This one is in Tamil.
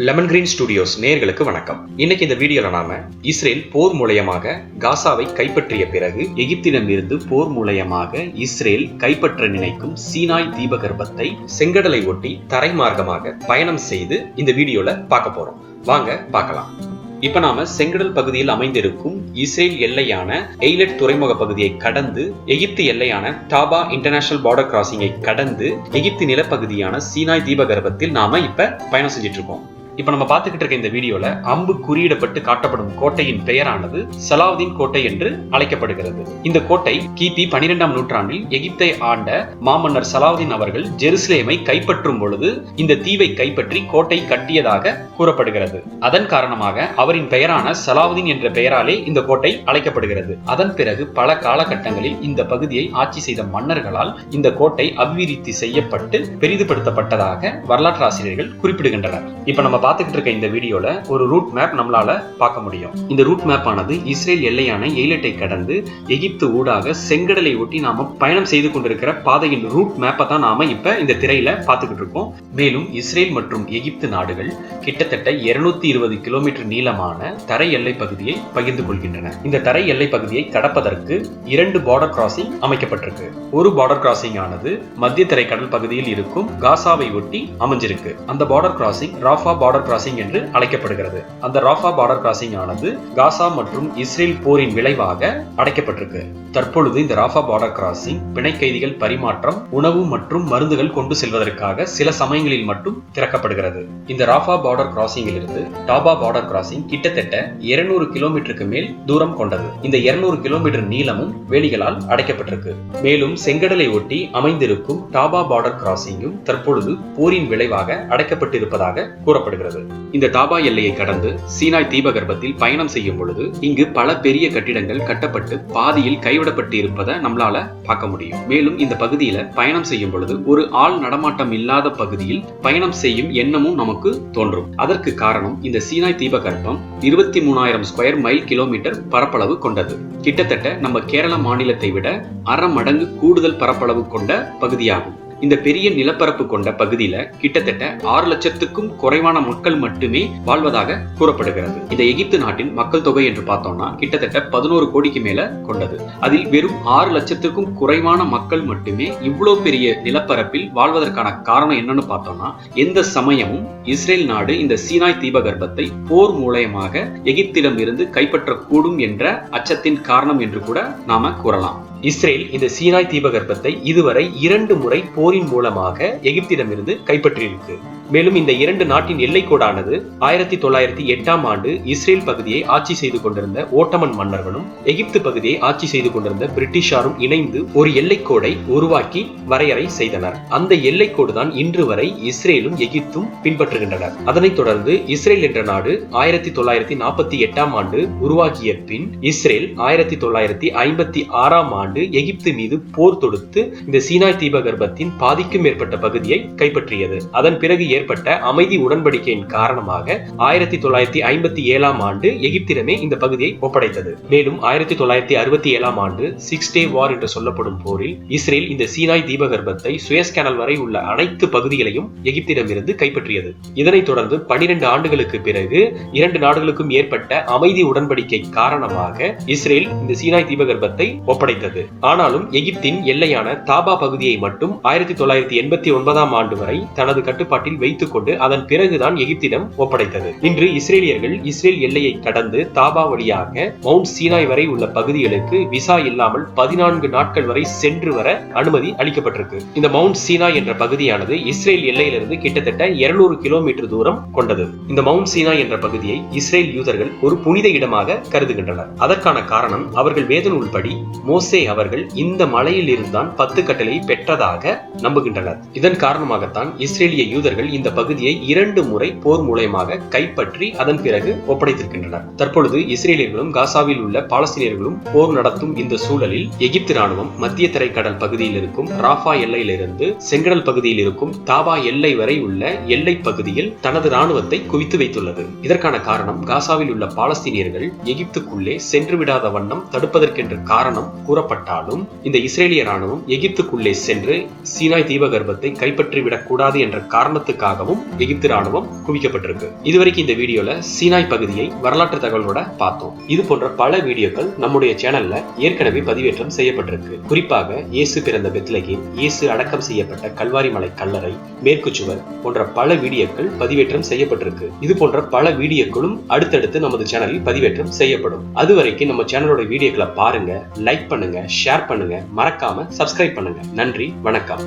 லெமன் கிரீன் ஸ்டுடியோஸ் நேயர்களுக்கு வணக்கம். இன்னைக்கு இந்த வீடியோல நாம இஸ்ரேல் போர் மூலமாக காசாவை கைப்பற்றிய பிறகு எகிப்திடமிருந்து போர் மூலமாக இஸ்ரேல் கைப்பற்ற நினைக்கும் சீனாய் தீபகற்பத்தை செங்கடலை ஒட்டி தரைமார்க்கமாக பயணம் செய்து இந்த வீடியோல பார்க்க போறோம். வாங்க பார்க்கலாம். இப்ப நாம செங்கடல் பகுதியில் அமைந்திருக்கும் இஸ்ரேல் எல்லையான எய்லட் துறைமுக பகுதியை கடந்து எகிப்து எல்லையான டாபா இன்டர்நேஷனல் பார்டர் கிராசிங்கை கடந்து எகிப்து நிலப்பகுதியான சீனாய் தீபகற்பத்தில் நாம இப்ப பயணம் செஞ்சிட்டு இருக்கோம். இப்ப நம்ம பார்த்துக்கிட்டு இருக்க இந்த வீடியோல அம்பு குறியிடப்பட்டு காட்டப்படும் கோட்டையின் பெயரானது சலாவுதீன் கோட்டை என்று அழைக்கப்படுகிறது. இந்த கோட்டை கிபி 12ஆம் நூற்றாண்டில் எகிப்தை ஆண்ட மாமன்னர் சலாவுதீன் அவர்கள் ஜெருசலேமை கைப்பற்றும் பொழுது இந்த தீவை கைப்பற்றி கோட்டை கட்டியதாக கூறப்படுகிறது. அதன் காரணமாக அவரின் பெயரான சலாவுதீன் என்ற பெயராலே இந்த கோட்டை அழைக்கப்படுகிறது. அதன் பிறகு பல காலகட்டங்களில் இந்த பகுதியை ஆட்சி செய்த மன்னர்களால் இந்த கோட்டை அபிவிருத்தி செய்யப்பட்டு பெரிதுபடுத்தப்பட்டதாக வரலாற்று ஆசிரியர்கள் குறிப்பிடுகின்றனர். இப்ப நம்ம பார்த்துக்கிட்டு இருக்க இந்த வீடியோல ஒரு ரூட் மேப் நம்மளால பார்க்க முடியும். இந்த ரூட் மேப் ஆனது இஸ்ரேல் எல்லையான எய்லட்டை கடந்து எகிப்து ஊடாக செங்கடலை ஒட்டி நாம பயணம் செய்து கொண்டிருக்கிற பாதையின் ரூட் மேப்பை தான் நாம இப்ப இந்த திரையில பார்த்துக்கிட்டு இருக்கோம். மேலும் இஸ்ரேல் மற்றும் எகிப்து நாடுகள் கிட்டத்தட்ட 220 கிலோமீட்டர் நீளமான தரை எல்லை பகுதியை பகிர்ந்து கொள்கின்றன. இந்த தரை எல்லை பகுதியை கடப்பதற்கு 2 பார்டர் கிராசிங் அமைக்கப்பட்டிருக்கு. ஒரு பார்டர் கிராசிங் ஆனது மத்திய தரை கடல் பகுதியில் இருக்கும் காசாவை ஒட்டி அமைஞ்சிருக்கு. அந்த border crossing Rafah border crossing என்று அழைக்கப்படுகிறது. அந்த ராஃபா பார்டர் கிராசிங் ஆனது காசா மற்றும் இஸ்ரேல் போரின் விளைவாக அடைக்கப்பட்டிருக்கு. தற்பொழுது இந்த ராஃபா பார்டர் கிராசிங் பிணை கைதிகள் பரிமாற்றம், உணவு மற்றும் மருந்துகள் கொண்டு செல்வதற்காக சில சமயங்களில் மட்டும் திறக்கப்படுகிறது. இந்த ராஃபா பார்டர் கிராசிங்கில் இருந்து டாபா பார்டர் கிராசிங் கிட்டத்தட்ட 200 கிலோமீட்டருக்கு மேல் தூரம் கொண்டது. இந்த 200 கிலோமீட்டர் நீளமும் வேலிகளால் அடைக்கப்பட்டிருக்கு. மேலும் செங்கடலை ஒட்டி அமைந்திருக்கும் டாபா பார்டர் கிராசிங்கும் தற்பொழுது போரின் விளைவாக அடைக்கப்பட்டிருப்பதாக கூறப்படுகிறது. இந்த டாபா எல்லையை கடந்து சீனாய் தீபகற்பத்தில் பயணம் செய்யும் பொழுது இங்கு பல பெரிய கட்டிடங்கள் கட்டப்பட்டு பாதியில் கைவிடப்பட்டு இருப்பதை நம்மளால பார்க்க முடியும். மேலும் இந்த பகுதியில பயணம் செய்யும் பொழுது ஒரு ஆள் நடமாட்டம் இல்லாத பகுதியில் பயணம் செய்யும் எண்ணமும் நமக்கு தோன்றும். அதற்கு காரணம் இந்த சீனாய் தீபகற்பம் 23,000 ஸ்கொயர் மைல் கிலோமீட்டர் பரப்பளவு கொண்டது. கிட்டத்தட்ட நம்ம கேரள மாநிலத்தை விட 1/2 மடங்கு கூடுதல் பரப்பளவு கொண்ட பகுதியாகும். இந்த பெரிய நிலப்பரப்பு கொண்ட பகுதியில கிட்டத்தட்ட 6 லட்சத்துக்கும் குறைவான மக்கள் மட்டுமே வாழ்வதாக கூறப்படுகிறது. இந்த எகிப்து நாட்டின் மக்கள் தொகை என்று பார்த்தோம்னா கிட்டத்தட்ட 11 கோடிக்கு மேல கொண்டது. அதில் வெறும் 6 லட்சத்துக்கும் குறைவான மக்கள் மட்டுமே இவ்வளவு பெரிய நிலப்பரப்பில் வாழ்வதற்கான காரணம் என்னன்னு பார்த்தோம்னா எந்த சமயமும் இஸ்ரேல் நாடு இந்த சீனாய் தீபகற்பத்தை போர் மூலமாக எகிப்திடம் இருந்து கைப்பற்றக்கூடும் என்ற அச்சத்தின் காரணம் என்று கூட நாம கூறலாம். இஸ்ரேல் இந்த சீனாய் தீபகற்பத்தை இதுவரை 2 முறை போரின் மூலமாக எகிப்திடமிருந்து கைப்பற்றியிருக்கு. மேலும் இந்த 2 நாட்டின் எல்லைக்கோடானது 1908ஆம் ஆண்டு இஸ்ரேல் பகுதியை ஆட்சி செய்து கொண்டிருந்த ஓட்டமன் மன்னர்களும் எகிப்து பகுதியை ஆட்சி செய்து கொண்டிருந்த பிரிட்டிஷாரும் இணைந்து ஒரு எல்லைக்கோடை உருவாக்கி வரையறை செய்தனர். அந்த எல்லைக்கோடு தான் இன்று வரை இஸ்ரேலும் எகிப்தும் பின்பற்றுகின்றனர். அதனைத் தொடர்ந்து இஸ்ரேல் என்ற நாடு 1948ஆம் ஆண்டு உருவாக்கிய பின் இஸ்ரேல் 1956ஆம் ஆண்டு எகிப்து மீது போர் தொடுத்து இந்த சீனாய் தீபகற்பத்தின் பாதிக்கும் மேற்பட்ட பகுதியை கைப்பற்றியது. அதன் பிறகு ஏற்பட்ட அமைதி உடன்படிக்கையின் காரணமாக 1957ஆம் ஆண்டு எகிப்திடமே இந்த பகுதியை ஒப்படைத்தது. மேலும் 1967ஆம் ஆண்டு 6 டே வார் என்று சொல்லப்படும் போரில் இஸ்ரேல் இந்த சீனாய் தீபகற்பத்தை சுயஸ் கேனல் வரை உள்ள அனைத்து பகுதிகளையும் எகிப்திடமிருந்து கைப்பற்றியது. இதனைத் தொடர்ந்து 12 ஆண்டுகளுக்கு பிறகு 2 நாடுகளுக்கும் ஏற்பட்ட அமைதி உடன்படிக்கை காரணமாக இஸ்ரேல் இந்த சீனாய் தீபகற்பத்தை ஒப்படைத்தது. ஆனாலும் எகிப்தின் எல்லையான தாபா பகுதியை மட்டும் 1989ஆம் ஆண்டு வரை தனது கட்டுப்பாட்டில் வைத்துக் கொண்டு அதன் பிறகுதான் எகிப்திடம் ஒப்படைத்தது. இன்று இஸ்ரேலியர்கள் இஸ்ரேல் எல்லையை கடந்து தாபா வழியாக மவுண்ட் சீனாய் வரை உள்ள பகுதிகளுக்கு விசா இல்லாமல் 14 நாட்கள் வரை சென்று வர அனுமதி அளிக்கப்பட்டிருக்கு. இந்த மவுண்ட் சீனாய் என்ற பகுதியானது இஸ்ரேல் எல்லையிலிருந்து கிட்டத்தட்ட 200 கிலோமீட்டர் தூரம் கொண்டது. இந்த மவுண்ட் சீனாய் என்ற பகுதியை இஸ்ரேல் யூதர்கள் ஒரு புனித இடமாக கருதுகின்றனர். அதற்கான காரணம் அவர்கள் வேத நூல்படி மோசே அவர்கள் இந்த மலையில் இருந்தான் 10 கட்டளை பெற்றதாக நம்புகின்றனர். இதன் காரணமாகத்தான் இஸ்ரேலிய யூதர்கள் இந்த பகுதியை 2 முறை போர் மூலமாக கைப்பற்றி அதன் பிறகு ஒப்படைத்திருக்கின்றனர். தற்பொழுது இஸ்ரேலியர்களும் காசாவில் உள்ள பாலஸ்தீனியர்களும் போர் நடத்தும் இந்த சூழலில் எகிப்து ராணுவம் மத்திய தரைக்கடல் பகுதியில் இருக்கும் ராஃபா எல்லையிலிருந்து செங்கடல் பகுதியில் இருக்கும் தாபா எல்லை வரை உள்ள எல்லை பகுதியில் தனது ராணுவத்தை குவித்து வைத்துள்ளது. இதற்கான காரணம் காசாவில் உள்ள பாலஸ்தீனியர்கள் எகிப்துக்குள்ளே சென்று விடாத வண்ணம் தடுப்பதற்கென்ற காரணம் கூறப்பட்டாலும் இந்த இஸ்ரேலிய ராணுவம் எகிப்துக்குள்ளே சென்று சீனாய் தீபகற்பத்தை கைப்பற்றிவிடக் கூடாது என்ற காரணத்துக்காக செய்வதற்காகவும் எகிப்து ராணுவம் குவிக்கப்பட்டிருக்கு. இதுவரைக்கும் இந்த வீடியோல சீனாய் பகுதியை வரலாற்று தகவலோட பார்த்தோம். இது போன்ற பல வீடியோக்கள் நம்முடைய சேனல்ல ஏற்கனவே பதிவேற்றம் செய்யப்பட்டிருக்கு. குறிப்பாக இயேசு பிறந்த பெத்லகேம், இயேசு அடக்கம் செய்யப்பட்ட கல்வாரி மலை கல்லறை, மேற்கு சுவர் போன்ற பல வீடியோக்கள் பதிவேற்றம் செய்யப்பட்டிருக்கு. இது போன்ற பல வீடியோக்களும் அடுத்தடுத்து நமது சேனலில் பதிவேற்றம் செய்யப்படும். அதுவரைக்கும் நம்ம சேனலோட வீடியோக்களை பாருங்க, லைக் பண்ணுங்க, ஷேர் பண்ணுங்க, மறக்காம சப்ஸ்கிரைப் பண்ணுங்க. நன்றி, வணக்கம்.